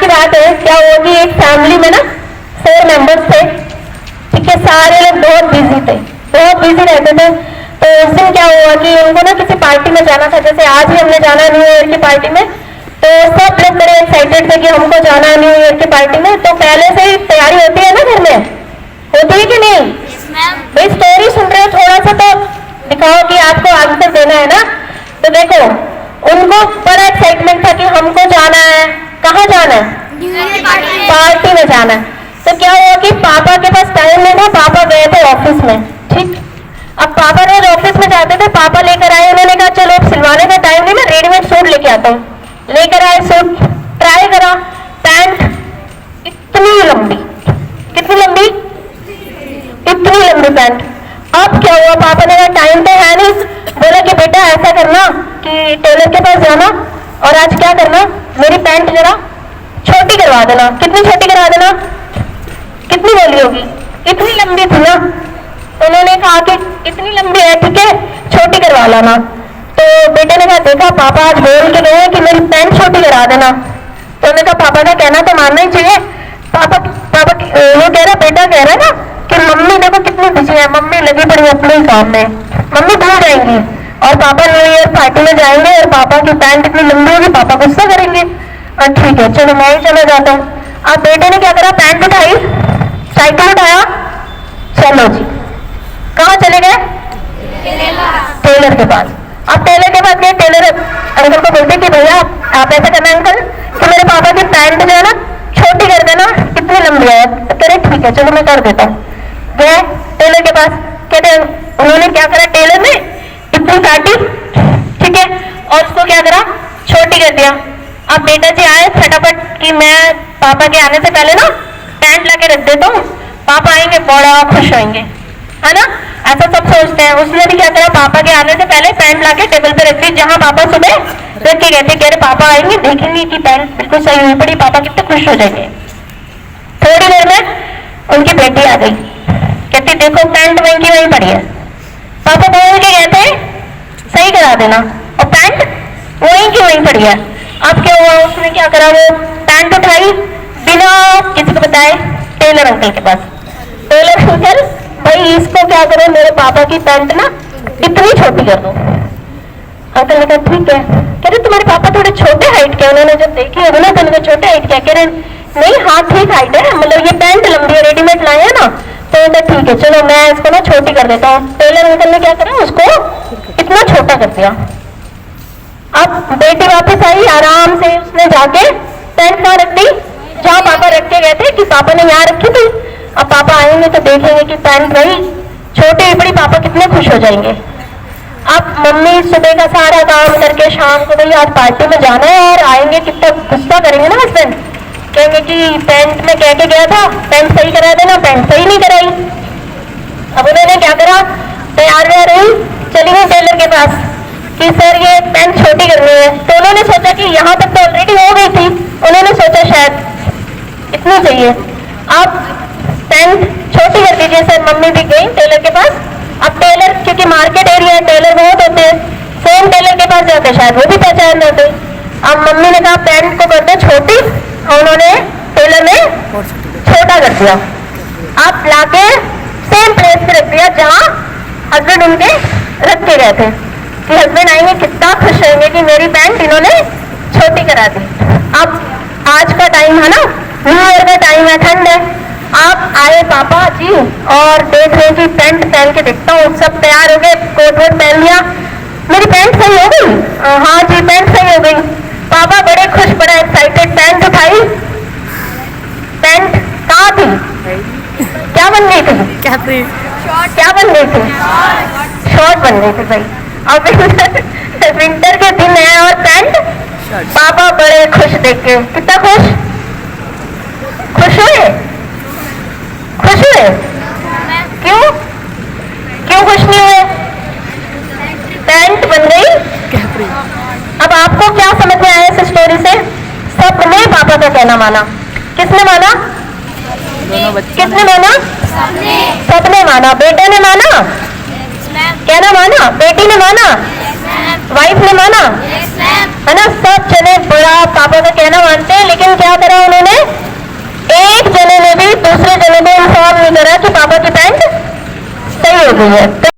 की बात है, क्या हुआ कि एक फैमिली में ना 4 मेंबर्स थे, ठीक है। सारे लोग बहुत बिजी थे, बहुत बिजी रहते थे। तो उस दिन क्या हुआ कि उनको ना किसी पार्टी में जाना था, जैसे आज ही हमने जाना न्यू ईयर की पार्टी में। तो सब लोग बड़े एक्साइटेड थे कि हमको जाना है न्यू ईयर की पार्टी में। तो पहले से ही तैयारी होती है ना घर में, होती है कि नहीं? भाई स्टोरी सुन रहे हो, थोड़ा सा तो दिखाओ कि आपको आंसर देना है ना। तो देखो, उनको बड़ा एक्साइटमेंट था कि हमको जाना है, कहाँ जाना है? पार्टी में जाना है। तो क्या हुआ कि पापा के पास टाइम नहीं था, पापा गए थे ऑफिस में, ठीक। अब पापा रोज ऑफिस में जाते थे, पापा लेकर आए, उन्होंने कहा चलो अब सिलवाने का टाइम नहीं, मैं रेडीमेड सूट लेके आता हूँ। लेकर आए सूट, ट्राई करा, पैंट इतनी लंबी, कितनी लंबी? इतनी लंबी पैंट। अब क्या हुआ, पापा ने कहा टाइम तो है नहीं, बोला कि बेटा ऐसा करना कि टेलर के पास जाना और आज क्या करना, मेरी पैंट जरा छोटी करवा देना। कितनी छोटी करवा देना? कितनी बोली होगी? इतनी लंबी थी ना। उन्होंने कहा कि इतनी लंबी है, ठीक है छोटी करवा लाना। तो बेटे ने कहा देखा पापा आज बोल के गए कि मेरी पैंट छोटी करा देना। तो उन्होंने कहा पापा का कहना तो मानना ही चाहिए। पापा वो कह रहा, बेटा कह रहा ना कि मम्मी देखो कितनी बिजी है, मम्मी लगी पड़ी अपने ही काम में, मम्मी भूल जाएंगी और पापा न्यू ईयर पार्टी में जाएंगे और पापा की पैंट इतनी लंबी होगी, पापा गुस्सा करेंगे। ठीक है चलो मैं ही चला जाता हूँ। अब बेटे ने क्या करा, पैंट उठाई, साइकिल उठाया, चलो जी कहाँ चले गए? टेलर के पास। अब टेलर के पास गए, टेलर अंकल को बोलते कि भैया आप ऐसा करना अंकल कि मेरे पापा की पैंट जो है ना छोटी कर देना, इतनी लंबी है। तो कह रहे ठीक है चलो मैं कर देता हूँ। गए टेलर के पास, कहते उन्होंने क्या करा, टेलर ने इतनी काटी, ठीक है, और उसको क्या करा, छोटी कर दिया। अब बेटा जी आए फटाफट कि मैं पापा के आने से पहले ना पैंट ला के रख देता हूँ, पापा आएंगे बड़ा खुश होंगे, है ना, ऐसा सब सोचते हैं। उसने भी क्या करा, पापा के आने से पहले पैंट लाके टेबल पे रख दी, जहां पापा सुबह रख के गए थे। कह रहे पापा आएंगे देखेंगे कि पैंट बिल्कुल सही हुई पड़ी, पापा कितने खुश हो जाएंगे। थोड़ी देर में उनकी बेटी आ गई, कहती देखो पैंट वहीं की वहीं पड़ी है, पापा बोल के गए थे सही करा देना और पैंट वहीं की वहीं पड़ी है। अब क्या हुआ, उसने क्या करा, वो पैंट उठाई बिना किसी को बताए टेलर अंकल के पास। टेलर अंकल भाई इसको क्या करो, मेरे पापा की पैंट ना इतनी छोटी कर दो। अंकल ने कहा ठीक है। कह रहे तुम्हारे पापा थोड़े छोटे हाइट के, उन्होंने जब देखी होगी ना तो उन्होंने छोटे हाइट के। कह रहे नहीं हाँ ठीक हाइट है, मतलब ये पैंट लंबी है, रेडीमेड लाए है ना। तो ठीक है चलो मैं इसको ना छोटी कर देता हूँ। टेलर अंकल ने क्या करा, उसको इतना छोटा कर दिया। अब बेटी वापस आई, आराम से उसने जाके पैंट कहाँ रख दी, जहाँ पापा रख के गए थे कि पापा ने यहाँ रखी थी। अब पापा आएंगे तो देखेंगे कि पैंट वही छोटी ही बड़ी, पापा कितने खुश हो जाएंगे। अब मम्मी सुबह का सारा काम करके शाम को भाई आज पार्टी में जाना है और आएंगे, कितना गुस्सा करेंगे ना हस्बैंड, कहेंगे कि पैंट में कह के गया था पैंट सही करा देना, पैंट सही नहीं कराई। अब उन्होंने क्या करा, तैयार व्यार हुई, चली गई टेलर के पास कि सर ये पैंट छोटी करनी है। तो उन्होंने सोचा कि यहाँ तक तो ऑलरेडी हो गई थी, उन्होंने सोचा शायद इतनी चाहिए। अब पैंट छोटी कर दीजिए सर। मम्मी भी गई टेलर के पास। अब टेलर क्योंकि मार्केट एरिया है, टेलर बहुत होते हैं, सेम टेलर के पास जाते शायद वो भी पहचान जाते। अब मम्मी ने कहा पैंट को कर दो छोटी, और उन्होंने टेलर ने छोटा कर दिया। अब लाके सेम प्लेस पे रख दिया जहाँ हस्बैंड उनके रख के गए थे कि हस्बैंड आएंगे कितना खुश होंगे कि मेरी पैंट इन्होंने छोटी करा दी। अब आज का टाइम है ना, न्यू ईयर का टाइम है, ठंड है। आप आए पापा जी और देख रहे कि पैंट पहन के देखता हूँ, सब तैयार हो गए, कोट वोट पहन लिया, मेरी पैंट सही हो गई? हाँ जी पैंट सही हो गई। पापा बड़े खुश, बड़ा एक्साइटेड, पैंट उठाई, पैंट कहाँ थी, क्या बन गई थी, क्या बन गई थी, शॉर्ट बन गई थी भाई। अब विंटर के दिन है और पैंट, पापा बड़े खुश देख के, कितना खुश, खुश हुए, खुश हुए, क्यों क्यों खुश नहीं हुए, पैंट बन गई। अब आपको क्या समझ में आया इस स्टोरी से, सबने पापा का कहना माना। किसने माना, किसने माना, सबने माना। बेटे ने माना, कहना माना, बेटी ने माना, वाइफ ने माना, है ना, सब जने बड़ा पापा का कहना मानते हैं। लेकिन क्या करा उन्होंने, कि पापा की पैंट सही हो गई है।